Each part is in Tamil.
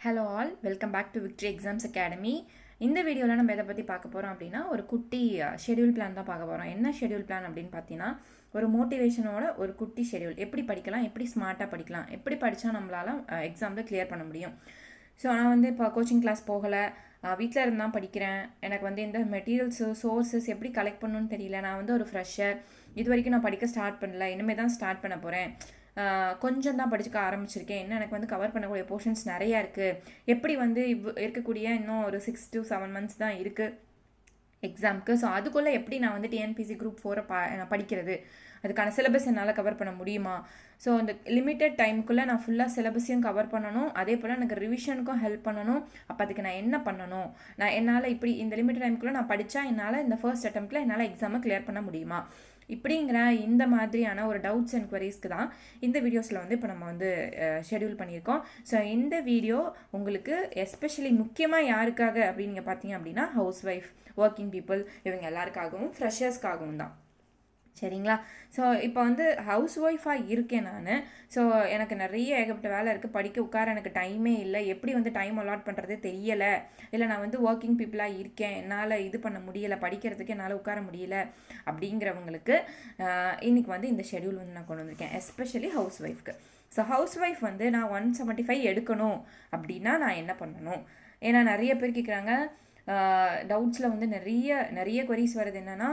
Hello all, welcome back to Victory Exams Academy. இந்த வீடியோவில் நம்ம எதை பற்றி பார்க்க போகிறோம் அப்படின்னா, ஒரு குட்டி ஷெடியூல் பிளான் தான் பார்க்க போகிறோம். என்ன ஷெடியூல் பிளான் அப்படின்னு பார்த்தீங்கன்னா, ஒரு மோட்டிவேஷனோட ஒரு குட்டி ஷெடியூல். எப்படி படிக்கலாம், எப்படி ஸ்மார்ட்டாக படிக்கலாம், எப்படி படித்தா நம்மளால் எக்ஸாமில் கிளியர் பண்ண முடியும். ஸோ நான் வந்து இப்போ கோச்சிங் கிளாஸ் போகலை, வீட்டில் இருந்து தான் படிக்கிறேன். எனக்கு வந்து இந்த மெட்டீரியல்ஸு சோர்ஸஸ் எப்படி கலெக்ட் பண்ணணும்னு தெரியல. நான் வந்து ஒரு ஃப்ரெஷர், இது வரைக்கும் நான் படிக்க ஸ்டார்ட் பண்ணல, இனிமேல் தான் ஸ்டார்ட் பண்ண போகிறேன். கொஞ்சம் தான் படிச்சுக்க ஆரம்பிச்சிருக்கேன். இன்னும் எனக்கு வந்து கவர் பண்ணக்கூடிய போர்ஷன்ஸ் நிறையா இருக்குது. எப்படி வந்து இருக்கக்கூடிய இன்னும் ஒரு 6 to 7 months தான் இருக்குது எக்ஸாமுக்கு. ஸோ அதுக்குள்ளே எப்படி நான் வந்து டிஎன்பிசி குரூப் 4 நான் படிக்கிறது, அதுக்கான சிலபஸ் என்னால் கவர் பண்ண முடியுமா? ஸோ அந்த லிமிட்டட் டைமுக்குள்ளே நான் ஃபுல்லாக சிலபஸையும் கவர் பண்ணணும், அதே போல் எனக்கு ரிவிஷனுக்கும் ஹெல்ப் பண்ணணும். அப்போ அதுக்கு நான் என்ன பண்ணணும்? நான் என்னால் இப்படி இந்த லிமிட்டட் டைமுக்குள்ளே நான் படித்தா என்னால் இந்த ஃபர்ஸ்ட் அட்டெம்ப்டில் என்னால் எக்ஸாமை கிளியர் பண்ண முடியுமா? இப்படிங்கிற இந்த மாதிரியான ஒரு டவுட்ஸ் அண்ட் குவரிஸ்க்கு தான் இந்த வீடியோஸில் வந்து இப்போ நம்ம வந்து ஷெடியூல் பண்ணியிருக்கோம். ஸோ இந்த வீடியோ உங்களுக்கு எஸ்பெஷலி முக்கியமாக யாருக்காக அப்படின்னு நீங்கள் பார்த்தீங்க அப்படின்னா, ஹவுஸ் ஒய்ஃப், ஒர்க்கிங் பீப்புள், இவங்க எல்லாருக்காகவும் ஃப்ரெஷர்ஸ்க்காகவும் தான். சரிங்களா? ஸோ இப்போ வந்து ஹவுஸ் ஒய்ஃபாக இருக்கேன் நான். ஸோ எனக்கு நிறைய ஏகப்பட்ட வேலை இருக்குது, படிக்க உட்கார எனக்கு டைமே இல்லை, எப்படி வந்து டைம் அலாட் பண்ணுறதே தெரியலை, இல்லை நான் வந்து ஒர்க்கிங் பீப்புளாக இருக்கேன், என்னால் இது பண்ண முடியலை, படிக்கிறதுக்கு என்னால் உட்கார முடியல அப்படிங்கிறவங்களுக்கு இன்றைக்கி வந்து இந்த ஷெடியூல் வந்து நான் கொண்டு வந்திருக்கேன், எஸ்பெஷலி ஹவுஸ் ஒய்ஃப்க்கு. ஸோ ஹவுஸ் ஒய்ஃப் வந்து நான் 175 எடுக்கணும் அப்படின்னா நான் என்ன பண்ணணும்? ஏன்னா நிறைய பேர் கேட்குறாங்க, டவுட்ஸில் வந்து நிறைய கொரீஸ் வருது. என்னென்னா,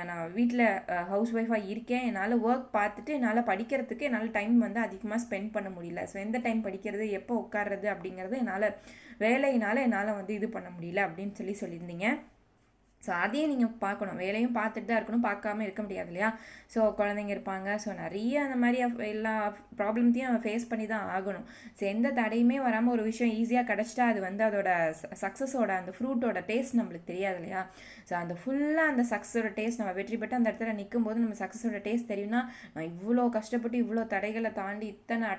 நான் வீட்டில் ஹவுஸ் ஒய்ஃபாக இருக்கேன், என்னால் ஒர்க் பார்த்துட்டு என்னால் படிக்கிறதுக்கு என்னால் டைம் வந்து அதிகமாக ஸ்பெண்ட் பண்ண முடியல. ஸோ எந்த டைம் படிக்கிறது, எப்போ உட்கார்றது அப்படிங்கிறது என்னால் வேலையினால் என்னால் வந்து இது பண்ண முடியல அப்படின்னு சொல்லியிருந்தீங்க. ஸோ அதையும் நீங்கள் பார்க்கணும், வேலையும் பார்த்துட்டு தான் இருக்கணும், பார்க்காம இருக்க முடியாது இல்லையா? ஸோ குழந்தைங்க இருப்பாங்க, ஸோ நிறைய அந்த மாதிரி எல்லா ப்ராப்ளம்த்தையும் நம்ம ஃபேஸ் பண்ணி தான் ஆகணும். ஸோ எந்த தடையுமே வராமல் ஒரு விஷயம் ஈஸியாக கிடச்சிட்டா அது வந்து அதோட சக்ஸஸோட அந்த ஃப்ரூட்டோட டேஸ்ட் நம்மளுக்கு தெரியாது இல்லையா? ஸோ அந்த ஃபுல்லாக அந்த சக்ஸஸோட டேஸ்ட் நம்ம வெற்றி பெற்று அந்த இடத்துல நிற்கும் போது நம்ம சக்ஸஸோட டேஸ்ட் தெரியும்னா, நான் இவ்வளோ கஷ்டப்பட்டு இவ்வளோ தடைகளை தாண்டி இத்தனை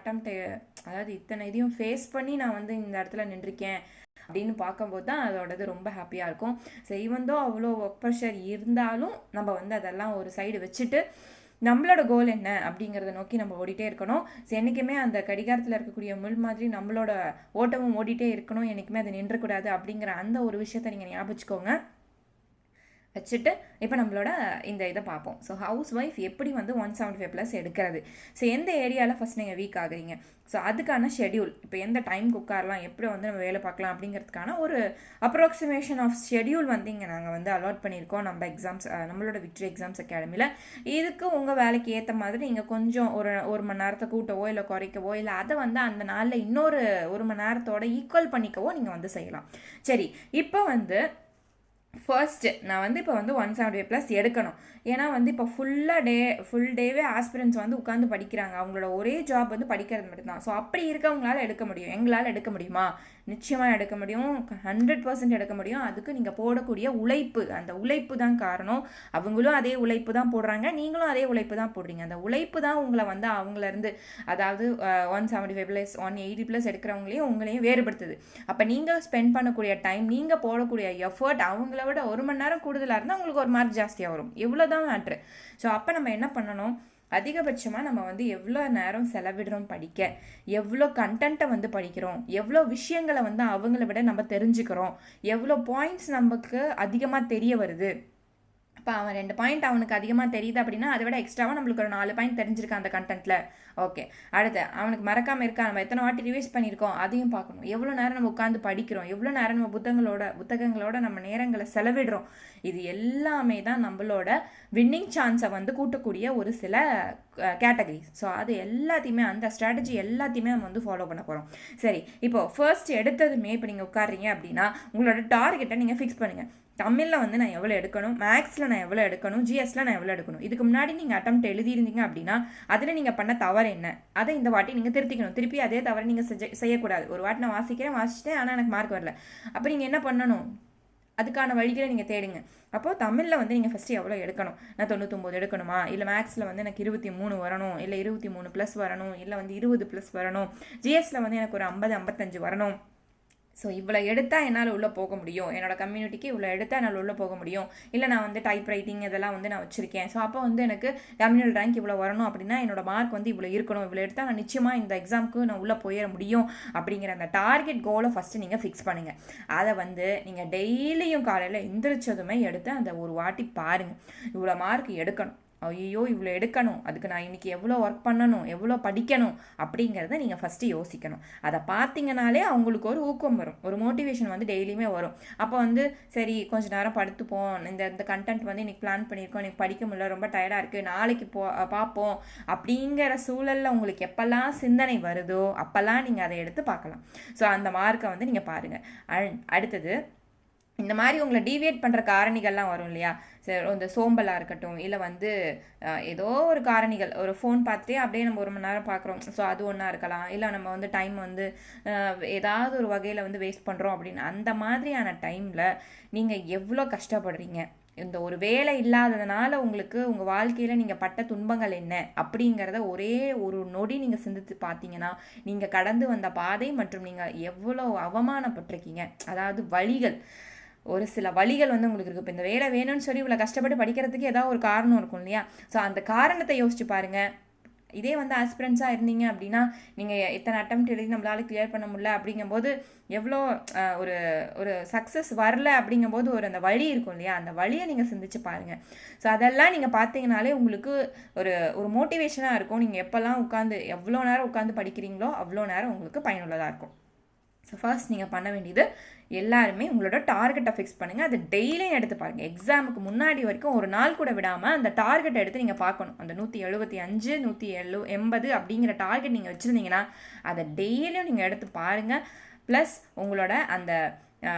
அதாவது இத்தனை இதையும் ஃபேஸ் பண்ணி நான் வந்து இந்த இடத்துல நின்றுருக்கேன் அப்படின்னு பார்க்கும்போது தான் அதோடது ரொம்ப ஹாப்பியாக இருக்கும். ஸோ ஈவன் அவ்வளோ ஒர்க் ப்ரெஷர் இருந்தாலும் நம்ம வந்து அதெல்லாம் ஒரு சைடு வச்சுட்டு நம்மளோட கோல் என்ன அப்படிங்கிறத நோக்கி நம்ம ஓடிட்டே இருக்கணும். ஸோ என்றைக்குமே அந்த கடிகாரத்தில் இருக்கக்கூடிய முள் மாதிரி நம்மளோட ஓட்டமும் ஓடிட்டே இருக்கணும், என்றைக்குமே அது நின்றக்கூடாது அப்படிங்கிற அந்த ஒரு விஷயத்தை நீங்கள் ஞாபகம் வச்சுட்டு இப்போ நம்மளோட இந்த இதை பார்ப்போம். ஸோ ஹவுஸ் ஒய்ஃப் எப்படி வந்து 175+ எடுக்கிறது, ஸோ எந்த ஏரியாவில் ஃபஸ்ட் நீங்கள் வீக் ஆகுறீங்க, ஸோ அதுக்கான ஷெடியூல், இப்போ எந்த டைமுக்கு உட்காரலாம், எப்படி வந்து நம்ம வேலை பார்க்கலாம் அப்படிங்கிறதுக்கான ஒரு அப்ராக்சிமேஷன் ஆஃப் ஷெடியூல் வந்து இங்கே நாங்கள் வந்து அலாட் பண்ணியிருக்கோம் நம்ம எக்ஸாம்ஸ், நம்மளோட விக்ட்ரி எக்ஸாம்ஸ் அகாடமியில். இதுக்கு உங்கள் வேலைக்கு ஏற்ற மாதிரி நீங்கள் கொஞ்சம் ஒரு மணி நேரத்தை கூட்டவோ இல்லை குறைக்கவோ, இல்லை அதை வந்து அந்த நாளில் இன்னொரு 1 மணி நேரத்தோட ஈக்குவல் பண்ணிக்கவோ நீங்கள் வந்து செய்யலாம். சரி, இப்போ வந்து ஃபர்ஸ்ட்டு நான் வந்து இப்போ வந்து 175+ எடுக்கணும். ஏன்னா வந்து இப்போ ஃபுல் டேவே ஆஸ்பிரன்ஸ் வந்து உட்காந்து படிக்கிறாங்க, அவங்களோட ஒரே ஜாப் வந்து படிக்கிறது மட்டும்தான். ஸோ அப்படி இருக்கவங்களால எடுக்க முடியும், எங்களால் எடுக்க முடியுமா? நிச்சயமாக எடுக்க முடியும், 100% எடுக்க முடியும். அதுக்கு நீங்கள் போடக்கூடிய உழைப்பு, அந்த உழைப்பு தான் காரணம். அவங்களும் அதே உழைப்பு தான் போடுறாங்க, நீங்களும் அதே உழைப்பு தான் போடுறீங்க. அந்த உழைப்பு தான் உங்களை வந்து அவங்களேருந்து, அதாவது 175+, 180+ எடுக்கிறவங்களையும் உங்களையும் வேறுபடுத்துது. அப்போ நீங்கள் ஸ்பெண்ட் பண்ணக்கூடிய டைம், நீங்கள் போடக்கூடிய எஃபர்ட் அவங்கள விட 1 மணி நேரம் கூடுதலாக இருந்தால் உங்களுக்கு ஒரு மார்க் ஜாஸ்தியாக வரும். எவ்வளோ தான் மேட்ரு. ஸோ அப்போ நம்ம என்ன பண்ணணும், அதிகபட்சமாக நம்ம வந்து எவ்வளோ நேரம் செலவிடுறோம் படிக்க, எவ்வளோ கண்டென்ட்டை வந்து படிக்கிறோம், எவ்வளோ விஷயங்களை வந்து அவங்கள விட நம்ம தெரிஞ்சுக்கிறோம், எவ்வளோ பாயிண்ட்ஸ் நமக்கு அதிகமாக தெரிய வருது. இப்போ அவன் 2 பாயிண்ட் அவனுக்கு அதிகமாக தெரியுது அப்படின்னா அதை விட எக்ஸ்ட்ராவாக நம்மளுக்கு ஒரு 4 பாயிண்ட் தெரிஞ்சிருக்கான் அந்த கண்டென்ட்டில். ஓகே, அடுத்து அவனுக்கு மறக்காமல் இருக்கா, நம்ம எத்தனை வாட்டி ரிவைஸ் பண்ணியிருக்கோம் அதையும் பார்க்கணும். எவ்வளோ நேரம் நம்ம உட்காந்து படிக்கிறோம், எவ்வளோ நேரம் நம்ம புத்தகங்களோட நம்ம நேரங்களை செலவிடுறோம். இது எல்லாமே தான் நம்மளோட வின்னிங் சான்ஸை வந்து கூட்டக்கூடிய ஒரு சில கேட்டகரிஸ். ஸோ அது எல்லாத்தையுமே, அந்த ஸ்ட்ராட்டஜி எல்லாத்தையுமே நம்ம வந்து ஃபாலோ பண்ண போகிறோம். சரி, இப்போது ஃபர்ஸ்ட் எடுத்ததுமே இப்போ நீங்கள் உட்காடுறீங்க அப்படின்னா உங்களோட டார்கெட்டை நீங்கள் ஃபிக்ஸ் பண்ணுங்கள். தமிழில் வந்து நான் எவ்வளோ எடுக்கணும், மேக்ஸில் நான் எவ்வளோ எடுக்கணும், ஜிஎஸ்ல நான் எவ்வளோ எடுக்கணும். இதுக்கு முன்னாடி நீங்கள் அட்டெம்ப்ட் எழுதியிருந்தீங்க அப்படின்னா அதில் நீங்கள் பண்ண தவறு என்ன, அதை இந்த வாட்டி நீங்கள் திருத்திக்கணும். திருப்பி அதே தவறு நீங்கள் செய்யக்கூடாது. ஒரு வாட்டி நான் வாசிச்சிட்டேன் ஆனால் எனக்கு மார்க் வரல, அப்போ நீங்கள் என்ன பண்ணணும், அதுக்கான வழிகளை நீங்கள் தேடுங்க. அப்போது தமிழில் வந்து நீங்கள் ஃபஸ்ட்டு எவ்வளோ எடுக்கணும், நான் 99 எடுக்கணுமா, இல்லை மேக்ஸில் வந்து எனக்கு 23 வரணும், இல்லை 23+ வரணும், இல்லை வந்து 20+ வரணும், ஜிஎஸ்ல வந்து எனக்கு ஒரு 50-55 வரணும். ஸோ இவ்வளோ எடுத்தால் என்னால் உள்ளே போக முடியும், என்னோட கம்யூனிட்டிக்கு இவ்வளோ எடுத்தால் என்னால் உள்ளே போக முடியும், இல்லை நான் வந்து டைப் ரைட்டிங் இதெல்லாம் வந்து நான் வச்சுருக்கேன், ஸோ அப்போ வந்து எனக்கு கம்யூனல் ரேங்க் இவ்வளோ வரணும் அப்படின்னா என்னோட மார்க் வந்து இவ்வளோ இருக்கணும், இவ்வளோ எடுத்தால் நான் நிச்சயமாக இந்த எக்ஸாமுக்கு நான் உள்ளே போயிட முடியும் அப்படிங்கிற அந்த டார்கெட் கோலை ஃபஸ்ட்டு நீங்கள் ஃபிக்ஸ் பண்ணுங்கள். அதை வந்து நீங்கள் டெய்லியும் காலையில் எந்திரிச்சதுமே எடுத்து அந்த ஒரு வாட்டி பாருங்கள், இவ்வளோ மார்க் எடுக்கணும், ஐயோ இவ்வளோ எடுக்கணும், அதுக்கு நான் இன்றைக்கி எவ்வளோ ஒர்க் பண்ணணும், எவ்வளோ படிக்கணும் அப்படிங்கிறத நீங்கள் ஃபஸ்ட்டு யோசிக்கணும். அதை பார்த்தீங்கனாலே அவங்களுக்கு ஒரு ஊக்கம் வரும், ஒரு மோட்டிவேஷன் வந்து டெய்லியுமே வரும். அப்போ வந்து சரி கொஞ்சம் நேரம் படுத்துப்போம், இந்த கண்டென்ட் வந்து இன்றைக்கி பிளான் பண்ணியிருக்கோம், இன்றைக்கி படிக்க முடியல, ரொம்ப டயர்டாக இருக்குது, நாளைக்கு பார்ப்போம் அப்படிங்கிற சூழலில் உங்களுக்கு எப்போல்லாம் சிந்தனை வருதோ அப்போல்லாம் நீங்கள் அதை எடுத்து பார்க்கலாம். ஸோ அந்த மார்க்கை வந்து நீங்கள் பாருங்கள். அடுத்தது இந்த மாதிரி உங்களை டீவியேட் பண்ணுற காரணிகள்லாம் வரும் இல்லையா, சரி இந்த சோம்பலாக இருக்கட்டும், இல்லை வந்து ஏதோ ஒரு காரணிகள், ஒரு ஃபோன் பார்த்துட்டே அப்படியே நம்ம 1 மணி நேரம் பார்க்குறோம், ஸோ அது ஒன்றா இருக்கலாம், இல்லை நம்ம வந்து டைம் வந்து ஏதாவது ஒரு வகையில் வந்து வேஸ்ட் பண்ணுறோம் அப்படின்னு அந்த மாதிரியான டைமில் நீங்கள் எவ்வளோ கஷ்டப்படுறீங்க, இந்த ஒரு வேலை இல்லாததுனால உங்களுக்கு உங்கள் வாழ்க்கையில் நீங்கள் பட்ட துன்பங்கள் என்ன அப்படிங்கிறத ஒரே ஒரு நொடி நீங்கள் சிந்தித்து பார்த்தீங்கன்னா நீங்கள் கடந்து வந்த பாதை மற்றும் நீங்கள் எவ்வளோ அவமானப்பட்டிருக்கீங்க, அதாவது வழிகள், ஒரு சில வழிகள் வந்து உங்களுக்கு இருக்குது. இப்போ இந்த வேலை வேணும்னு சொல்லி இவ்வளோ கஷ்டப்பட்டு படிக்கிறதுக்கு ஏதாவது ஒரு காரணம் இருக்கும் இல்லையா, ஸோ அந்த காரணத்தை யோசிச்சு பாருங்கள். இதே வந்து ஆஸ்பிரன்ஸாக இருந்தீங்க அப்படின்னா நீங்கள் எத்தனை அட்டெம்ப்ட் எழுதி நம்மளால் கிளியர் பண்ண முடியல அப்படிங்கும்போது எவ்வளோ ஒரு ஒரு சக்ஸஸ் வரல அப்படிங்கும்போது ஒரு அந்த வழி இருக்கும் இல்லையா, அந்த வழியை நீங்கள் சிந்திச்சு பாருங்கள். ஸோ அதெல்லாம் நீங்கள் பார்த்தீங்கனாலே உங்களுக்கு ஒரு ஒரு மோட்டிவேஷனாக இருக்கும். நீங்கள் எப்போல்லாம் எவ்வளோ நேரம் உட்காந்து படிக்கிறீங்களோ அவ்வளோ நேரம் உங்களுக்கு பயனுள்ளதாக இருக்கும். ஸோ ஃபர்ஸ்ட் நீங்கள் பண்ண வேண்டியது எல்லாருமே உங்களோட டார்கெட்டை ஃபிக்ஸ் பண்ணுங்கள், அதை டெய்லியும் எடுத்து பாருங்கள். எக்ஸாமுக்கு முன்னாடி வரைக்கும் ஒரு நாள் கூட விடாமல் அந்த டார்கெட்டை எடுத்து நீங்கள் பார்க்கணும். அந்த 175 180 அப்படிங்கிற டார்கெட் நீங்கள் வச்சுருந்தீங்கன்னா அதை டெய்லியும் நீங்கள் எடுத்து பாருங்கள். ப்ளஸ் உங்களோட அந்த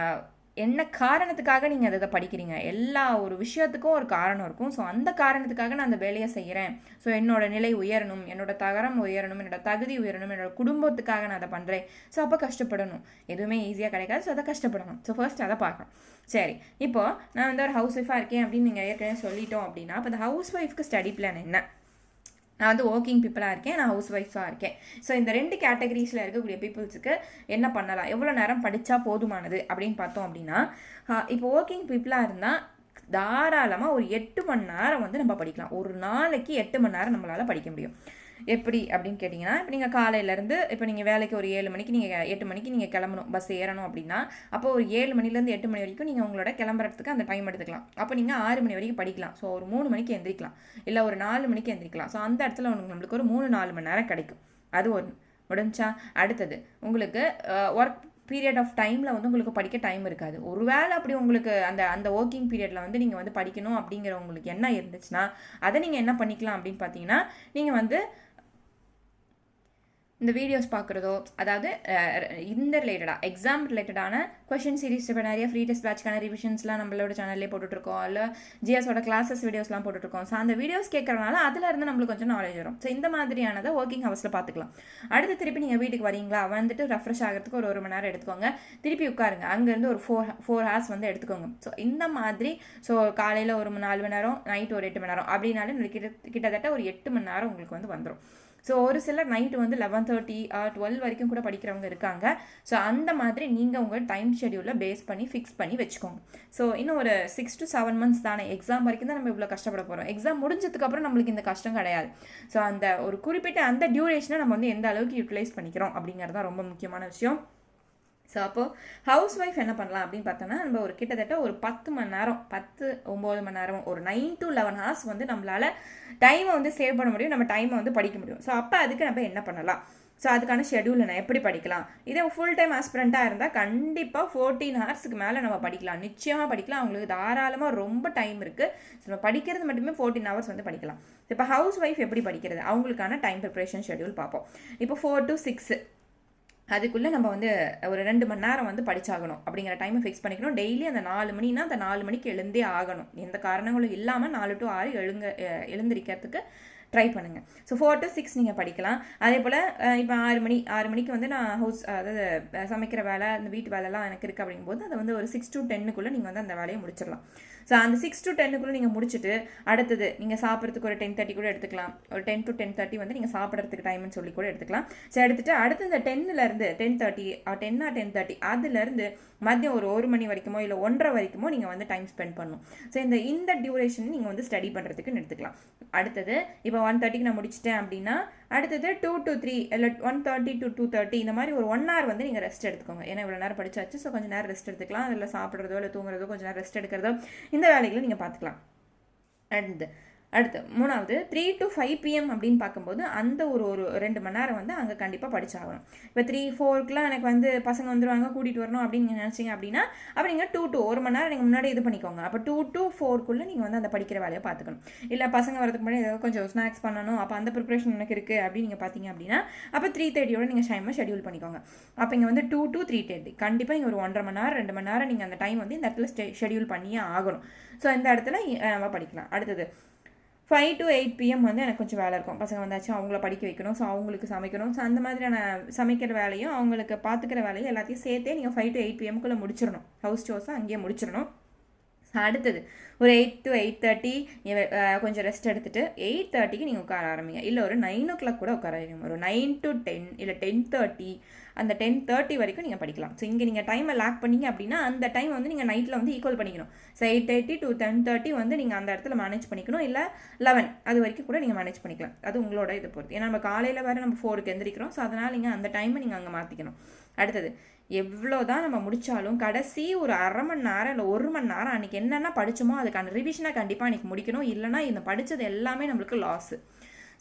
என்ன காரணத்துக்காக நீங்கள் அதை படிக்கிறீங்க, எல்லா ஒரு விஷயத்துக்கும் ஒரு காரணம் இருக்கும். ஸோ அந்த காரணத்துக்காக நான் அந்த வேலையை செய்கிறேன், ஸோ என்னோடய நிலை உயரணும், என்னோடய தரம் உயரணும், என்னோடய தகுதி உயரணும், என்னோடய குடும்பத்துக்காக நான் அதை பண்ணுறேன். ஸோ அப்போ கஷ்டப்படணும், எதுவுமே ஈஸியாக கிடைக்காது. ஸோ அதை கஷ்டப்படணும். ஸோ ஃபர்ஸ்ட் அதை பார்க்கணும். சரி, இப்போது நான் வந்து ஒரு ஹவுஸ் ஒய்ஃபாக இருக்கேன் அப்படின்னு நீங்கள் ஏற்கனவே சொல்லிட்டோம் அப்படின்னா இப்போ இந்த ஹவுஸ் ஒய்ஃப்க்கு ஸ்டடி பிளான் என்ன? நான் வந்து ஒர்க்கிங் பீப்புளாக இருக்கேன், நான் ஹவுஸ் ஒய்ஃபாக இருக்கேன். ஸோ இந்த 2 கேட்டகரிஸில் இருக்கக்கூடிய பீப்புள்ஸுக்கு என்ன பண்ணலாம், எவ்வளோ நேரம் படித்தா போதுமானது அப்படின்னு பார்த்தோம் அப்படின்னா, இப்போ ஒர்க்கிங் பீப்புளாக இருந்தால் தாராளமாக ஒரு 8 மணி நேரம் வந்து நம்ம படிக்கலாம். ஒரு நாளைக்கு 8 மணி நேரம் நம்மளால் படிக்க முடியும். எப்படி அப்படின்னு கேட்டிங்கன்னா, இப்போ நீங்கள் காலையிலேருந்து இப்போ நீங்கள் வேலைக்கு ஒரு 7 மணிக்கு நீங்கள் 8 மணிக்கு நீங்கள் கிளம்பணும், பஸ் ஏறணும் அப்படின்னா அப்போ ஒரு 7 மணிலேருந்து 8 மணி வரைக்கும் நீங்கள் உங்களோட கிளம்புறதுக்கு அந்த டைம் எடுத்துக்கலாம். அப்போ நீங்கள் 6 மணி வரைக்கும் படிக்கலாம். ஸோ ஒரு 3 மணிக்கு எந்திரிக்கலாம், இல்லை ஒரு 4 மணிக்கு எந்திரிக்கலாம். ஸோ அந்த இடத்துல நம்மளுக்கு ஒரு 3-4 மணி நேரம் கிடைக்கும். அது ஒன்று முடிஞ்சா. அடுத்தது உங்களுக்கு ஒர்க் பீரியட் ஆஃப் டைமில் வந்து உங்களுக்கு படிக்க டைம் இருக்காது. ஒருவேளை அப்படி உங்களுக்கு அந்த ஒர்க்கிங் பீரியடில் வந்து நீங்கள் வந்து படிக்கணும் அப்படிங்கிற உங்களுக்கு என்ன இருந்துச்சுன்னா அதை நீங்கள் என்ன பண்ணிக்கலாம் அப்படின்னு பார்த்தீங்கன்னா, நீங்கள் வந்து இந்த வீடியோஸ் பார்க்குறதோ, அதாவது இந்த ரிலேட்டடாக எக்ஸாம் ரிலேட்டடான கொஷின் சீரிஸ் இப்போ நிறைய ஃப்ரீ டெஸ்ட் பேட்ச்க்கான ரிவிஷன்ஸ்லாம் நம்மளோட சேனல்லே போட்டுட்ருக்கோம், இல்லை ஜிஎஸோட கிளாஸஸ் வீடியோஸ்லாம் போட்டுட்ருக்கோம். ஸோ அந்த வீடியோஸ் கேட்குறதுனால அதில் இருந்து நம்மளுக்கு கொஞ்சம் நாலேஜ் வரும். ஸோ இந்த மாதிரியானதை ஒர்க்கிங் ஹவர்ஸில் பார்த்துக்கலாம். அடுத்து திருப்பி நீங்கள் வீட்டுக்கு வரீங்களா, வந்துட்டு ரெஃப்ரெஷ் ஆகிறதுக்கு ஒரு மணி நேரம் எடுத்துக்கோங்க, திருப்பி உட்காருங்க, அங்கேருந்து ஒரு 4 hours வந்து எடுத்துக்கோங்க. ஸோ இந்த மாதிரி காலையில் ஒரு 4 மணி நேரம், நைட்டு ஒரு 8 மணி நேரம் அப்படின்னாலும் கிட்டத்தட்ட ஒரு 8 மணி நேரம் உங்களுக்கு வந்து வந்துடும். ஸோ ஒரு சிலர் நைட்டு வந்து 11:30 or 12 வரைக்கும் கூட படிக்கிறவங்க இருக்காங்க. ஸோ அந்த மாதிரி நீங்கள் உங்கள் டைம் ஷெடியூலில் பேஸ் பண்ணி ஃபிக்ஸ் பண்ணி வச்சுக்கோங்க. ஸோ இன்னும் ஒரு 6 to 7 months தானே, எக்ஸாம் வரைக்கும் தான் நம்ம இவ்வளோ கஷ்டப்பட போகிறோம். எக்ஸாம் முடிஞ்சதுக்கப்புறம் நம்மளுக்கு இந்த கஷ்டம் கிடையாது. ஸோ அந்த ஒரு குறிப்பிட்ட அந்த டியூரேஷனை நம்ம வந்து எந்த அளவுக்கு யூட்டிலைஸ் பண்ணிக்கிறோம் அப்படிங்கிறது தான் ரொம்ப முக்கியமான விஷயம். ஸோ அப்போது ஹவுஸ் ஒய்ஃப் என்ன பண்ணலாம் அப்படின்னு பார்த்தோன்னா, நம்ம ஒரு கிட்டத்தட்ட ஒரு 10 மணி நேரம் 10-9 மணி நேரம் ஒரு 9 to 11 hours வந்து நம்மளால் டைமை வந்து சேவ் பண்ண முடியும், நம்ம டைமை வந்து படிக்க முடியும். ஸோ அப்போ அதுக்கு நம்ம என்ன பண்ணலாம், ஸோ அதுக்கான ஷெடியூல் நான் எப்படி படிக்கலாம். இதே ஃபுல் டைம் ஆஸ்பிரண்ட்டாக இருந்தால் கண்டிப்பாக 14 hours மேலே நம்ம படிக்கலாம், நிச்சயமாக படிக்கலாம். அவங்களுக்கு தாராளமாக ரொம்ப டைம் இருக்குது. ஸோ நம்ம படிக்கிறது மட்டுமே 14 hours வந்து படிக்கலாம். இப்போ ஹவுஸ் ஒய்ஃப் எப்படி படிக்கிறது, அவங்களுக்கான டைம் ப்ரிப்பரேஷன் ஷெடியூல் பார்ப்போம். இப்போ 4 to 6 அதுக்குள்ளே நம்ம வந்து ஒரு 2 மணி நேரம் வந்து படிச்சாகணும் அப்படிங்கிற டைமை ஃபிக்ஸ் பண்ணிக்கணும். டெய்லி அந்த 4 மணினா அந்த 4 மணிக்கு எழுந்தே ஆகணும். எந்த காரணங்களும் இல்லாமல் 4 to 6 எழுந்திரிக்கிறதுக்கு ட்ரை பண்ணுங்கள். ஸோ 4 to 6 நீங்கள் படிக்கலாம். அதே போல் இப்போ 6 மணிக்கு வந்து நான் அதாவது சமைக்கிற வேலை, அந்த வீட்டு வேலைலாம் எனக்கு இருக்குது அப்படிங்கும்போது அதை வந்து ஒரு 6 to 10க்குள்ளே நீங்கள் வந்து அந்த வேலையை முடிச்சிடலாம். ஸோ அந்த 6 to 10க்குள்ளே நீங்கள் முடிச்சுட்டு அடுத்தது நீங்கள் சாப்பிட்றதுக்கு ஒரு 10:30 கூட எடுத்துக்கலாம். ஒரு 10 to 10:30 வந்து நீங்கள் சாப்பிட்றதுக்கு டைம்னு சொல்லி கூட எடுத்துக்கலாம். ஸோ எடுத்துகிட்டு அடுத்து இந்த 10லேருந்து 10:30 10 or 10:30 அதுலேருந்து மதியம் ஒரு 1 மணி வரைக்குமோ இல்லை 1:30 வரைக்குமோ நீங்கள் வந்து டைம் ஸ்பெண்ட் பண்ணணும். ஸோ இந்த டியூரேஷன் நீங்கள் வந்து ஸ்டடி பண்ணுறதுக்கு எடுத்துக்கலாம். அடுத்தது இப்போ 1:30க்கு நான் முடிச்சிட்டேன் அப்படின்னா அடுத்தது 2 to 3 இல்லை 1:30 to 2:30 இந்த மாதிரி ஒரு 1 hour வந்து நீங்கள் ரெஸ்ட் எடுத்துக்கோங்க. ஏன்னா இவ்வளோ நேரம் படிச்சாச்சு, ஸோ கொஞ்சம் நேரம் ரெஸ்ட் எடுத்துக்கலாம். அதில் சாப்பிட்றதோ இல்லை தூங்குறதோ கொஞ்சம் நேரம் ரெஸ்ட் எடுக்கிறதோ இந்த வேலைகளை நீங்கள் பார்த்துக்கலாம். அடுத்து 3வது 3 to 5 PM அப்படின்னு பார்க்கும்போது அந்த ஒரு 2 மணி நேரம் வந்து அங்கே கண்டிப்பாக படிச்சாகணும். இப்போ 3-4க்குலாம் எனக்கு வந்து பசங்க வந்துடுவாங்க கூட்டிகிட்டு வரணும் அப்படின்னு நீங்கள் நினச்சிங்க அப்படின்னா அப்போ நீங்கள் 2 to 1 மணி நேரம் நீங்கள் முன்னாடி இது பண்ணிக்கோங்க. அப்போ 2 to 4க்குள்ளே நீங்கள் வந்து அந்த படிக்கிற வேலையை பார்த்துக்கணும். இல்லை பசங்க வரதுக்கு முன்னாடி ஏதாவது கொஞ்சம் ஸ்நாக்ஸ் பண்ணணும், அப்போ அந்த ப்ரிப்ரேஷன் எனக்கு இருக்குது அப்படின்னு நீங்கள் பார்த்தீங்க அப்படின்னா அப்போ 3:30யோட நீங்கள் டைமை ஷெடியூல் பண்ணிக்கோங்க. அப்போ இங்கே வந்து 2 to 3:30 கண்டிப்பாக இங்கே ஒரு 1.5 மணி நேரம் 2 மணி நேரம் நீங்கள் அந்த டைம் வந்து இந்த இடத்துல ஷெடியூல் பண்ணியே ஆகணும். ஸோ இந்த இடத்துல நம்ம படிக்கலாம். அடுத்தது 5 to 8 PM வந்து எனக்கு கொஞ்சம் வேலை இருக்கும். பசங்க வந்தாச்சும் அவங்கள படிக்க வைக்கணும், ஸோ அவங்களுக்கு சமைக்கணும். ஸோ அந்த மாதிரியான சமைக்கிற வேலையும் அவங்களுக்கு பார்த்துக்கிற வேலையும் எல்லாத்தையும் சேர்த்தே நீங்கள் 5 to 8 PM முடிச்சிடணும். ஹவுஸ் சோர்ஸும் அங்கேயே முடிச்சிடணும். அடுத்தது ஒரு 8 to 8:30 கொஞ்சம் ரெஸ்ட் எடுத்துகிட்டு 8:30க்கு நீங்கள் உட்கார ஆரம்பிங்க. இல்லை ஒரு 9 o'clock கூட உட்கார ஆரம்பிங்க. ஒரு 9 to 10 இல்லை 10:30 அந்த 10:30 வரைக்கும் நீங்கள் படிக்கலாம். ஸோ இங்கே நீங்கள் டைமை லாக் பண்ணிங்க அப்படின்னா அந்த டைம் வந்து நீங்கள் நைட்டில் வந்து ஈக்குவல் பண்ணிக்கணும். ஸோ 8:30 to 10:30 வந்து நீங்கள் அந்த இடத்துல மேனேஜ் பண்ணிக்கணும். இல்லை 11 அது வரைக்கும் கூட நீங்கள் மேனேஜ் பண்ணிக்கலாம். அது உங்களோட இதை பொறுத்து. ஏன்னா நம்ம காலையில் வேறு நம்ம 4க்கு எந்திரிக்கிறோம். ஸோ அதனால் நீங்கள் அந்த டைமை நீங்கள் அங்கே மாற்றிக்கணும். அடுத்தது எவ்வளோ தான் நம்ம முடித்தாலும் கடைசி ஒரு 1/2 மணி நேரம் இல்லை 1 மணி நேரம் அன்றைக்கி என்னென்ன படித்தோமோ அதுக்கான ரிவிஷனை கண்டிப்பாக அன்றைக்கி முடிக்கணும். இல்லைனா இந்த படித்தது எல்லாமே நம்மளுக்கு லாஸு.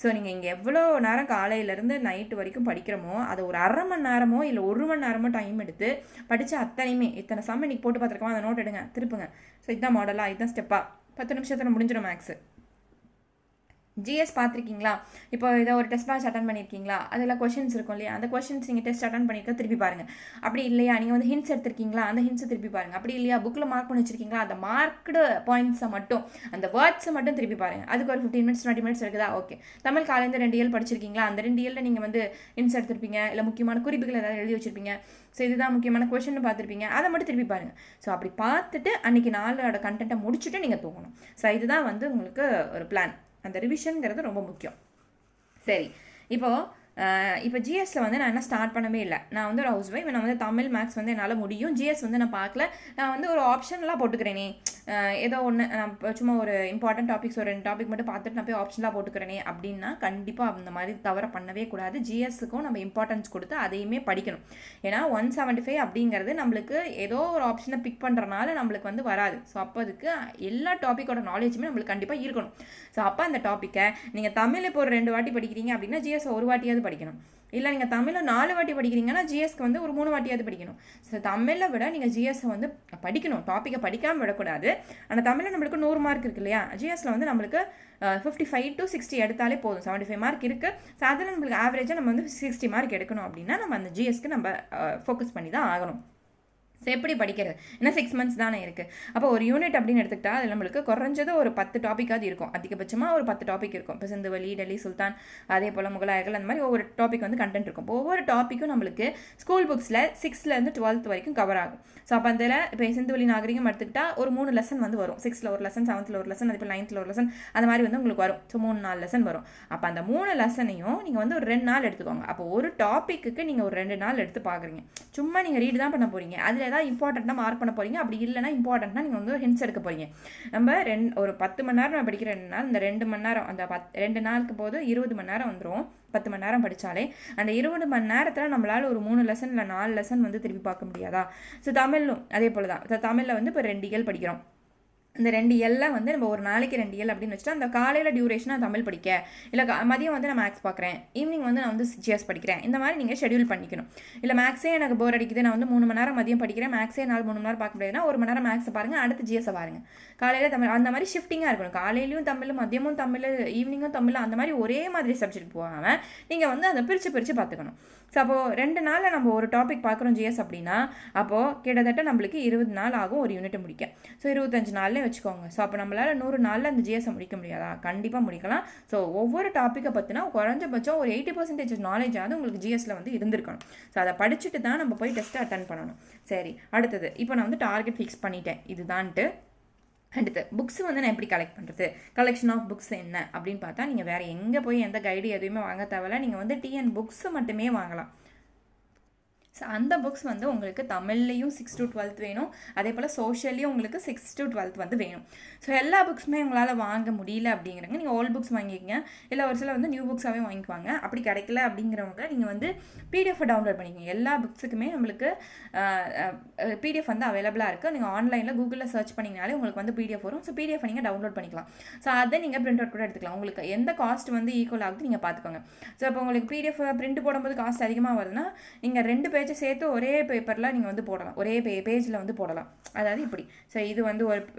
ஸோ நீங்கள் இங்கே எவ்வளோ நேரம் காலையிலேருந்து நைட்டு வரைக்கும் படிக்கிறோமோ அதை ஒரு 1/2 மணி நேரமோ இல்லை 1 மணி நேரமோ டைம் எடுத்து படித்த அத்தனையுமே இத்தனை சம் இன்றைக்கி போட்டு பார்த்துருக்கோம், அந்த நோட் எடுங்க, திருப்புங்க. ஸோ இதுதான் மாடலாக, இதுதான் ஸ்டெப்பாக 10 நிமிஷத்தில் முடிஞ்சிடும் மேக்ஸு. ஜிஎஸ் பார்த்துருக்கீங்களா? இப்போ இதை ஒரு டெஸ்ட் பேட்ச் அட்டன் பண்ணியிருக்கீங்களா? அதில் கொஷின்ஸ் இருக்கும் இல்லையா? அந்த கொஷின்ஸ் நீங்கள் டெஸ்ட் அட்டன் பண்ணியிருக்க திருப்பி பாருங்கள். அப்படி இல்லையா நீங்கள் வந்து ஹிண்ட்ஸ் எடுத்திருக்கீங்களா? அந்த ஹிண்ட்ஸை திருப்பி பாருங்கள். அப்படி இல்லையா புக்கில் மார்க் பண்ணி வச்சிருக்கீங்களா? அந்த மார்க்டு பாயிண்ட்ஸை மட்டும் அந்த வேர்ட்ஸை மட்டும் திருப்பி பாருங்கள். அதுக்கு ஒரு 15 minutes 20 minutes இருக்குதா? ஓகே. தமிழ் காலையில் 2 இயல் படிச்சிருக்கீங்களா? அந்த 2 இயலில் நீங்கள் வந்து ஹிண்ட்ஸ் எடுத்திருப்பீங்க, இல்லை முக்கியமான குறிப்புகள் ஏதாவது எழுதி வச்சிருப்பீங்க. ஸோ இதுதான் முக்கியமான கொஷின் பார்த்துருப்பீங்க, அதை மட்டும் திருப்பி பாருங்கள். ஸோ அப்படி பார்த்துட்டு அன்றைக்கி நாளோட கண்டென்ட்டை முடிச்சுட்டு நீங்கள் தூங்கணும். ஸோ இதுதான் வந்து உங்களுக்கு ஒரு பிளான். அந்த ரிவிஷனுங்கிறது ரொம்ப முக்கியம். சரி, இப்போ ஜிஎஸ்ல வந்து நான் என்ன ஸ்டார்ட் பண்ணவே இல்லை. நான் வந்து ஒரு ஹவுஸ் ஒய்ஃப். நான் வந்து தமிழ் மேக்ஸ் வந்து என்னால் முடியும். ஜிஎஸ் வந்து நான் பார்க்கல. நான் வந்து ஒரு ஆப்ஷன்லாம் போட்டுக்கிறேனே, ஏதோ ஒன்று நான் சும்மா ஒரு இம்பார்ட்டன்ட் டாபிக்ஸ் ஒரு 2 டாபிக் மட்டும் பார்த்துட்டு நான் போய் ஆப்ஷன்லாம் போட்டுக்கிறேனே அப்படின்னா கண்டிப்பாக அந்த மாதிரி தவற பண்ணவே கூடாது. ஜிஎஸ்ஸுக்கும் நம்ம இம்பார்ட்டன்ஸ் கொடுத்து அதையுமே படிக்கணும். ஏன்னா 175 அப்படிங்கிறது நம்மளுக்கு ஏதோ ஒரு ஆப்ஷனை பிக் பண்ணுறனால நம்மளுக்கு வந்து வராது. ஸோ அப்போ அதுக்கு எல்லா டாப்பிக்கோட நாலேஜுமே நம்மளுக்கு கண்டிப்பாக இருக்கணும். ஸோ அப்போ அந்த டாப்பிக்கை நீங்கள் தமிழ் இப்போ ஒரு 2 வாட்டி படிக்கிறீங்க அப்படின்னா ஜிஎஸ் ஒரு வாட்டியாவது படிக்கணும். இல்லை நீங்கள் தமிழில் 4 வாட்டி படிக்கிறீங்கன்னா ஜிஎஸ்க்கு வந்து ஒரு 3 வாட்டியாவது படிக்கணும். ஸோ தமிழை விட நீங்கள் ஜிஎஸ்ஸை வந்து படிக்கணும். டாப்பிக்கை படிக்காமல் விடக்கூடாது. ஆனால் தமிழில் நம்மளுக்கு 100 மார்க் இருக்குது இல்லையா? ஜிஎஸ்ல வந்து நம்மளுக்கு 55 to 60 எடுத்தாலே போதும். 75 மார்க் இருக்குது. ஸோ அதில் நம்மளுக்கு ஆவரேஜாக நம்ம வந்து 60 மார்க் எடுக்கணும் அப்படின்னா நம்ம அந்த ஜிஎஸ்க்கு நம்ம ஃபோக்கஸ் பண்ணி தான் ஆகணும். ஸோ எப்படி படிக்கிறது? ஏன்னா 6 months தானே இருக்குது. அப்போ ஒரு யூனிட் அப்படின்னு எடுத்துக்கிட்டா அதில் நம்மளுக்கு குறைஞ்சது ஒரு 10 டாப்பிக்காவது இருக்கும். அதிகபட்சமாக ஒரு 10 டாபிக் இருக்கும். இப்போ சிந்துவெளி, டெல்லி சுல்தான், அதே போல் முகலாயர்கள், அந்த மாதிரி ஒவ்வொரு டாபிக் வந்து கண்டென்ட் இருக்கும். இப்போ ஒவ்வொரு டாப்பிக்கும் நம்மளுக்கு ஸ்கூல் புக்ஸில் 6th-லேருந்து 12th வரைக்கும் கவர் ஆகும். ஸோ அப்போ அதில் இப்போ சிந்துவெளி நாகரிகம் எடுத்துக்கிட்டால் ஒரு 3 லெசன் வந்து வரும். 6th ஒரு லெசன், 7th ஒரு லெசன், அதே போல் 9th ஒரு லெசன், அந்த மாதிரி வந்து உங்களுக்கு வரும். ஸோ 3-4 லெசன் வரும். அப்போ அந்த 3 லெசனையும் நீங்கள் வந்து ஒரு 2 நாள் எடுத்துக்கோங்க. அப்போ ஒரு டாப்பிக்கு நீங்கள் ஒரு 2 நாள் எடுத்து பார்க்குறீங்க. சும்மா நீங்கள் ரீடு தான் பண்ண போகிறீங்க. அதில் ஏதாவது இம்பார்ட்டண்ட்டாக மார்க் பண்ண போகிறீங்க. அப்படி இல்லைனா இம்பார்ட்டண்ட்டாக நீங்கள் வந்து ஹிண்ட்ஸ் எடுக்க போகிறீங்க. நம்ம ஒரு 10 மணி நேரம் நான் படிக்கிற 2 நாள், இந்த 2 மணி நேரம் அந்த 2 நாளுக்கு போது 20 மணி நேரம் வந்துடும். 10 மணி நேரம் படித்தாலே அந்த 20 மணி நேரத்தில் நம்மளால் ஒரு 3 லெசன் இல்லை 4 லெசன் வந்து திருப்பி பார்க்க முடியாதா? ஸோ தமிழும் அதே போல் தான். தமிழில் வந்து இப்போ 2 இயல் படிக்கிறோம். இந்த 2 இயல்லாம் வந்து நம்ம ஒரு நாளைக்கு 2 இயல் அப்படின்னு வச்சுட்டு அந்த காலையில் டியூரேஷனாக தமிழ் படிக்க, இல்லை மதியம் வந்து நான் மேக்ஸ் பார்க்குறேன், ஈவினிங் வந்து நான் வந்து ஜிஎஸ் படிக்கிறேன். இந்த மாதிரி நீங்கள் ஷெடியூல் பண்ணிக்கணும். இல்லை மேக்ஸே எனக்கு போர் அடிக்குது, நான் வந்து 3 மணி நேரம் மதியம் படிக்கிறேன், மேக்ஸே 3 மணி நேரம் பார்க்க முடியாதுன்னா 1 மணி நேரம் மேக்ஸை பாருங்கள், அடுத்து ஜிஎஸை பாருங்கள். காலையில் தமிழ், அந்த மாதிரி ஷிஃப்டிங்காக இருக்கணும். காலையிலையும் தமிழ், மதியமும் தமிழ், ஈவினிங்கும் தமிழ், அந்த மாதிரி ஒரே மாதிரி சப்ஜெக்ட் போகாமல் நீங்கள் வந்து அதை பிரித்து பார்த்துக்கணும். ஸோ அப்போது 2 நாளில் நம்ம ஒரு டாபிக் பார்க்குறோம் ஜிஎஸ் அப்படின்னா அப்போது கிட்டத்தட்ட நம்மளுக்கு 20 நாள் ஆகும் ஒரு யூனிட்டை முடிக்க. ஸோ 25 நாளில் வச்சுக்கோங்க. ஸோ அப்போ நம்மளால் 100 நாளில் அந்த ஜிஎஸை முடிக்க முடியாதா? கண்டிப்பாக முடிக்கலாம். ஸோ ஒவ்வொரு டாப்பிக்கை பற்றினா குறைஞ்சபட்சம் ஒரு 80% நாலேஜாவது உங்களுக்கு ஜிஎஸ்ல வந்து இருந்திருக்கணும். ஸோ அதை படிச்சுட்டு தான் நம்ம போய் டெஸ்ட்டை அட்டன் பண்ணணும். சரி, அடுத்தது இப்போ நான் வந்து டார்கெட் ஃபிக்ஸ் பண்ணிட்டேன் இதுதான்ட்டு. அடுத்து புக்ஸ் வந்து நான் எப்படி கலெக்ட் பண்ணுறது, கலெக்ஷன் ஆஃப் புக்ஸ் என்ன அப்படின்னு பார்த்தா, நீங்கள் வேறு எங்கே போய் எந்த கைடு எதுவுமே வாங்க தேவையில்ல. நீங்கள் வந்து டிஎன் புக்ஸ் மட்டுமே வாங்கலாம். ஸோ அந்த புக்ஸ் வந்து உங்களுக்கு தமிழ்லையும் 6 to 12 வேணும், அதே போல் சோஷியல்லையும் உங்களுக்கு 6 to 12 வந்து வேணும். ஸோ எல்லா புக்ஸுமே உங்களால் வாங்க முடியல அப்படிங்கிறவங்க நீங்கள் ஓல்டு புக்ஸ் வாங்கிக்கிங்க, இல்லை ஒரு சில வந்து நியூ புக்ஸாகவே வாங்கிக்குவாங்க. அப்படி கிடைக்கல அப்படிங்கிறவங்க நீங்கள் வந்து பிடிஎஃப் டவுன்லோட் பண்ணிக்கோங்க. எல்லா புக்ஸுக்குமே நம்மளுக்கு பிடிஎஃப் வந்து அவைலபிளாக இருக்குது. நீங்கள் ஆன்லைனில் கூகுளில் சர்ச் பண்ணிங்கனாலே உங்களுக்கு வந்து பிடிஎஃப் வரும். ஸோ பிடிஎஃப் நீங்கள் டவுன்லோட் பண்ணிக்கலாம். ஸோ அதை நீங்கள் பிரிண்ட் அவுட் கூட எடுத்துக்கலாம். உங்களுக்கு எந்த காஸ்ட் வந்து ஈக்குவல் ஆகுது நீங்கள் பார்த்துக்கோங்க. ஸோ இப்போ உங்களுக்கு பிடிஎஃப் பிரிண்ட் போடும்போது காஸ்ட் அதிகமாக வருதுன்னா நீங்கள் 2 பேஜ் சேர்த்து ஒரே பேப்பரில் நீங்கள் வந்து போடலாம், ஒரே பேஜில் வந்து போடலாம். அதாவது இப்படி. ஸோ இது வந்து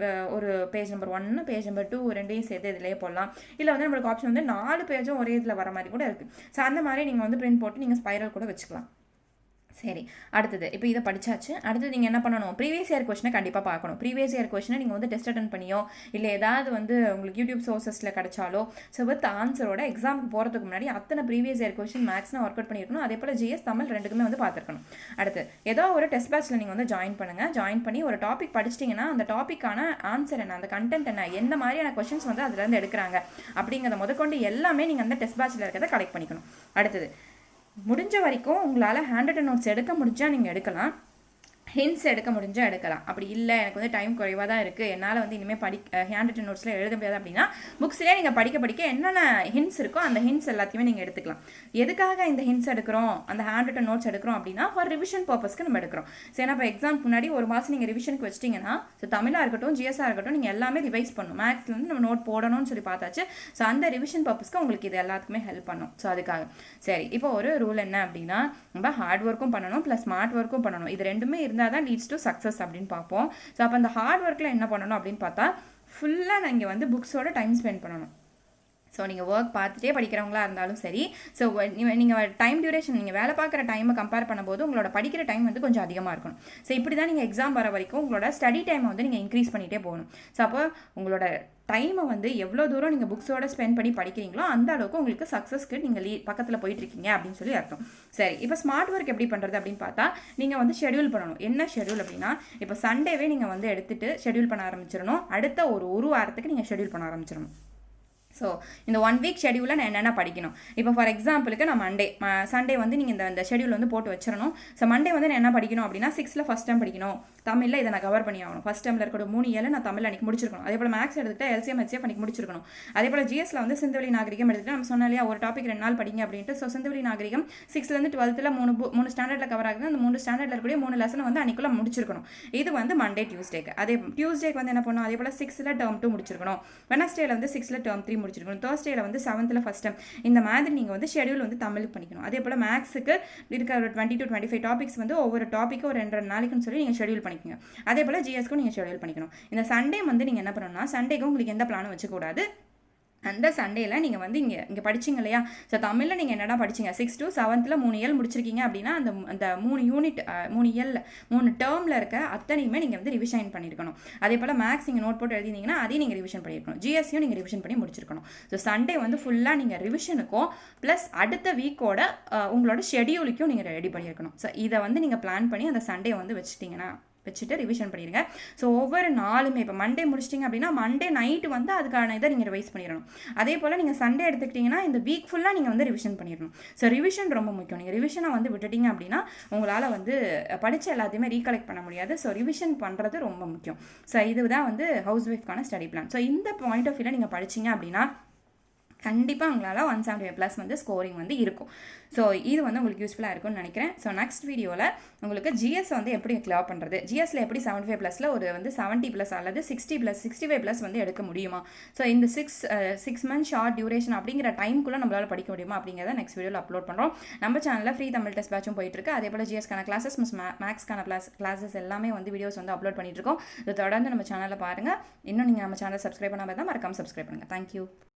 ஒரு பேஜ் நம்பர் 1, பேஜ் நம்பர் 2 ரெண்டையும் சேர்த்து இதிலேயே போடலாம். இல்லை வந்து நம்மளுக்கு ஆப்ஷன் வந்து 4 பேஜும் ஒரே இதில் வர மாதிரி கூட இருக்குது. ஸோ அந்த மாதிரி நீங்கள் வந்து பிரிண்ட் போட்டு நீங்கள் ஸ்பைரல் கூட வச்சுக்கலாம். சரி, அடுத்தது இப்போ இதை படித்தாச்சு. அடுத்தது நீங்கள் என்ன பண்ணணும், ப்ரீவியஸ் இயர் கொஸ்டினை கண்டிப்பாக பார்க்கணும். ப்ரீவியஸ் இயர் கொஸ்டினை நீங்கள் வந்து டெஸ்ட் அட்டன் பண்ணியோ இல்லை ஏதாவது வந்து உங்களுக்கு யூடியூப் சோர்சஸில் கிடைச்சாலோ ஸோ வித் ஆன்சரோட எக்ஸாமுக்கு போகிறதுக்கு முன்னாடி அத்தனை ப்ரீவியஸ் இயர் கொஸ்டின் மேக்ஸ்னா ஒர்க் அவுட் பண்ணியிருக்கணும். அதே போல் ஜிஎஸ் தமிழ் ரெண்டுக்குமே வந்து பார்த்துருக்கணும். அடுத்து ஏதோ ஒரு டெஸ்ட் பேட்சில் நீங்கள் வந்து ஜாயின் பண்ணுங்கள். ஜாயின் பண்ணி ஒரு டாபிக் படிச்சிட்டிங்கன்னா அந்த டாப்பிக்கான ஆன்சர் என்ன, அந்த கண்டென்ட் என்ன, எந்த மாதிரியான கொஸ்டின்ஸ் வந்து அதுலேருந்து எடுக்கிறாங்க அப்படிங்கிறத முதற்கொண்டு எல்லாமே நீங்கள் அந்த டெஸ்ட் பேட்சில் இருக்கிறத கலெக்ட் பண்ணிக்கணும். அடுத்தது முடிஞ்ச வரைக்கும் உங்களால் ஹேண்ட் ரிட்டன் நோட்ஸ் எடுக்க முடிஞ்சால் நீங்கள் எடுக்கலாம், ஹிண்ட்ஸ் எடுக்க முடிஞ்சால் எடுக்கலாம். அப்படி இல்லை எனக்கு வந்து டைம் குறைவாக தான் இருக்குது, என்னால் வந்து இனிமேல் ஹேண்ட் ரிட்டன் நோட்ஸில் எழுத முடியாது அப்படின்னா புக்ஸ்லேயே நீங்கள் படிக்க என்னென்ன ஹிண்ட்ஸ் இருக்கோ அந்த ஹிண்ட்ஸ் எல்லாத்தையுமே நீங்கள் எடுத்துக்கலாம். எதுக்காக இந்த ஹிண்ட்ஸ் எடுக்கிறோம், அந்த ஹேண்ட் ரிட்டன் நோட்ஸ் எடுக்கிறோம் அப்படின்னா ஃபார் ரிவிஷன் பர்பஸ்க்கு நம்ம எடுக்கிறோம். ஸோ ஏன்னா இப்போ எக்ஸாம் முன்னாடி ஒரு மாதம் நீங்கள் ரிவிஷனுக்கு வச்சிட்டிங்கன்னா ஸோ தமிழாக இருக்கட்டும் ஜிஎஸ்ஸாக இருக்கட்டும் நீங்கள் எல்லாமே ரிவைஸ் பண்ணணும். மேக்ஸ்லேருந்து நம்ம நோட் போடணும்னு சொல்லி பார்த்தாச்சு. ஸோ அந்த ரிவிஷன் பர்பஸ்க்கு உங்களுக்கு இது எல்லாத்துக்குமே ஹெல்ப் பண்ணும். ஸோ அதுக்காக சரி, இப்போ ஒரு ரூல் என்ன அப்படின்னா நம்ம ஹார்ட் ஒர்க்கும் பண்ணணும் ப்ளஸ் ஸ்மார்ட் ஒர்க்கும் பண்ணணும். இது ரெண்டுமே இருந்தால் தான் லீட்ஸ் டு சக்ஸஸ் அப்படின்னு பார்ப்போம். ஸோ அப்போ அந்த ஹார்ட் ஒர்க்கில் என்ன பண்ணணும் அப்படின்னு பார்த்தா ஃபுல்லாக நீங்கள் வந்து புக்ஸோட டைம் ஸ்பெண்ட் பண்ணணும். ஸோ நீங்கள் ஒர்க் பார்த்துட்டே படிக்கிறவங்களா இருந்தாலும் சரி, ஸோ நீங்கள் டைம் டியூரேஷன் நீங்கள் வேலை பார்க்குற டைமை கம்பேர் பண்ணும்போது உங்களோட படிக்கிற டைம் வந்து கொஞ்சம் அதிகமாக இருக்கணும். ஸோ இப்படி தான் நீங்கள் எக்ஸாம் வர வரைக்கும் உங்களோட ஸ்டடி டைமை வந்து நீங்கள் இன்க்ரீஸ் பண்ணிகிட்டே போகணும். ஸோ அப்போ உங்களோட டைமை வந்து எவ்வளோ தூரம் நீங்கள் புக்ஸோட ஸ்பெண்ட் பண்ணி படிக்கிறீங்களோ அந்த அளவுக்கு உங்களுக்கு சக்ஸஸ்க்கு நீங்கள் பக்கத்தில் போயிட்டுருக்கீங்க அப்படின்னு சொல்லி அர்த்தம். சரி, இப்போ ஸ்மார்ட் ஒர்க் எப்படி பண்ணுறது அப்படின்னு பார்த்தா நீங்கள் வந்து ஷெடியூல் பண்ணணும். என்ன ஷெடியூல் அப்படின்னா இப்போ சண்டேவே நீங்கள் வந்து எடுத்துகிட்டு ஷெடியூல் பண்ண ஆரம்பிச்சிடணும். அடுத்த ஒரு வாரத்துக்கு நீங்கள் ஷெடியூல் பண்ண ஆரம்பிச்சிடணும். ஸோ இந்த 1 வீக் ஷெடியூலில் நான் என்னென்ன படிக்கணும், இப்போ ஃபார் எக்ஸாம்பிளுக்கு நான் சண்டே வந்து நீங்கள் இந்த ஷெடியூல் வந்து போட்டு வச்சிடணும். ஸோ மண்டே வந்து நான் என்ன படிக்கணும் அப்படின்னா 6th ஃபஸ்ட் டைம் படிக்கணும், தமிழில் இதை நான் கவர் பண்ணி ஆகணும். ஃபஸ்ட் டைமில் இருக்கிற 3 ஏழு நான் தமிழ் அன்றைக்கி முடிச்சிருக்கணும். அதே போல் மேக்ஸ் எடுத்துகிட்டு எல்சிஎம் ஹெச்சிஎஃப் அன்றைக்கி முடிச்சிருக்கணும். அதே போல் ஜிஎஸ்ல வந்து சிந்துவெளி நாகரிகம் எடுத்துகிட்டு நம்ம சொன்ன இல்லையா ஒரு டாபிக் 2 நாள் படிங்க அப்படின்ட்டு. ஸோ சிந்துவெளி நாகரிகம் 6th 12th 3 ஸ்டாண்டர்டில் கவர் ஆகுது. அந்த 3 ஸ்டாண்டர்டில் இருக்கக்கூடிய 3 லெசனை வந்து அன்றைக்குள்ளே முடிச்சிருக்கணும். இது வந்து மண்டே டியூஸ்டேக்கு. அதே டியூஸ்டேக்கு வந்து என்ன பண்ணணும், அதே போல் 6th டேர்ம் 2 முடிச்சிருக்கணும். வெனஸ்டேல வந்து 6th டேர்ம் 3 முடிச்சிருக்கணும். தேர்ஸ்டேல வந்து 7th ஃபஸ்ட் டைம். இந்த மாதிரி நீங்கள் வந்து ஷெடியூல் வந்து தமிழுக்கு பண்ணிக்கணும். அதே போல் மேக்ஸுக்கு இருக்கிற ஒரு 20 to 25 டாபிக்ஸ் வந்து ஒவ்வொரு டாப்பிக்கு ஒரு 2 நாளைக்குன்னு சொல்லி நீங்கள் ஷெடியூல் பண்ணிக்கோங்க. அதே போல் ஜிஎஸ்க்கும் நீங்கள் ஷெடியூல் பண்ணிக்கணும். இந்த சண்டே வந்து நீங்கள் என்ன பண்ணணும்னா சண்டேக்கு உங்களுக்கு எந்த பிளானும் வச்சுக்கூடாது. அந்த சண்டேயில் நீங்கள் வந்து இங்கே படிச்சிங்க இல்லையா, ஸோ தமிழில் நீங்கள் என்னடா படிச்சிங்க 6th to 7th 3 இயல் முடிச்சிருக்கீங்க அப்படின்னா அந்த 3 யூனிட் 3 இயல் 3 டேர்மில் இருக்க அத்தனையுமே நீங்கள் வந்து ரிவிஷன் பண்ணியிருக்கணும். அதே போல் மேக்ஸ் நீங்கள் நோட் போட்டு எழுதினீங்கன்னா அதையும் நீங்கள் ரிவிஷன் பண்ணியிருக்கணும். ஜிஎஸ்சியும் நீங்கள் ரிவிஷன் பண்ணி முடிச்சிருக்கணும். ஸோ சண்டே வந்து ஃபுல்லாக நீங்கள் ரிவிஷனுக்கும் ப்ளஸ் அடுத்த வீக்கோட உங்களோட ஷெடியூலுக்கும் நீங்கள் ரெடி பண்ணியிருக்கணும். ஸோ இதை வந்து நீங்கள் பிளான் பண்ணி அந்த சண்டே வந்து வச்சுட்டு ரிவிஷன் பண்ணிடுங்க. ஸோ ஒவ்வொரு நாளுமே இப்போ மண்டே முடிச்சிட்டிங்க அப்படின்னா மண்டே நைட்டு வந்து அதுக்கான இதை நீங்கள் ரிவைஸ் பண்ணிடணும். அதே போல் நீங்கள் சண்டே எடுத்துக்கிட்டிங்கன்னா இந்த வீக் ஃபுல்லாக நீங்கள் வந்து ரிவிஷன் பண்ணிடணும். ஸோ ரிவிஷன் ரொம்ப முக்கியம். நீங்கள் ரிவிஷனை வந்து விட்டுட்டிங்க அப்படின்னா உங்களால் வந்து படித்த எல்லாத்தையுமே ரீகலெக்ட் பண்ண முடியாது. ஸோ ரிவிஷன் பண்ணுறது ரொம்ப முக்கியம். ஸோ இதுதான் வந்து ஹவுஸ் ஒய்ஃப்கான ஸ்டடி பிளான். ஸோ இந்த பாயிண்ட் ஆஃப் வியூவில் நீங்கள் படிச்சிங்க அப்படின்னா கண்டிப்பாக உங்களால் 175+ வந்து ஸ்கோரிங் வந்து இருக்கும். ஸோ இது வந்து உங்களுக்கு யூஸ்ஃபுல்லாக இருக்கும்னு நினைக்கிறேன். ஸோ நெக்ஸ்ட் வீடியோவில் உங்களுக்கு ஜிஎஸ் வந்து எப்படி கிளியர் பண்ணுறது, ஜிஎஸ்ல எப்படி 75+ல ஒரு வந்து 70+ அல்லது 60+, 65+ வந்து எடுக்க முடியுமா, ஸோ இந்த 6 months ஷார்ட் டியூரேஷன் அப்படிங்கிற டைமுக்குள்ளே நம்மளால் படிக்க முடியுமா அப்படிங்கிறத நெக்ஸ்ட் வீடியோவில் அப்லோட் பண்ணுறோம். நம்ம சேனலில் ஃப்ரீ தமிழ் டெஸ்ட் பேட்சும் போயிட்டுருக்கு. அதே போல் ஜிஎஸ்க்கான கிளாஸஸ் மேக்ஸ்க்கான கிளாஸஸ் எல்லாமே வந்து வீடியோஸ் வந்து அப்லோட் பண்ணிட்டு இருக்கோம். இது தொடர்ந்து நம்ம சேனலில் பாருங்கள். இன்னும் நீங்கள் நம்ம சேனலை சப்ஸ்கிரைப் பண்ணாமல் தான் மறக்காமல் சப்ஸ்கிரைப் பண்ணுங்கள். தேங்க்யூ.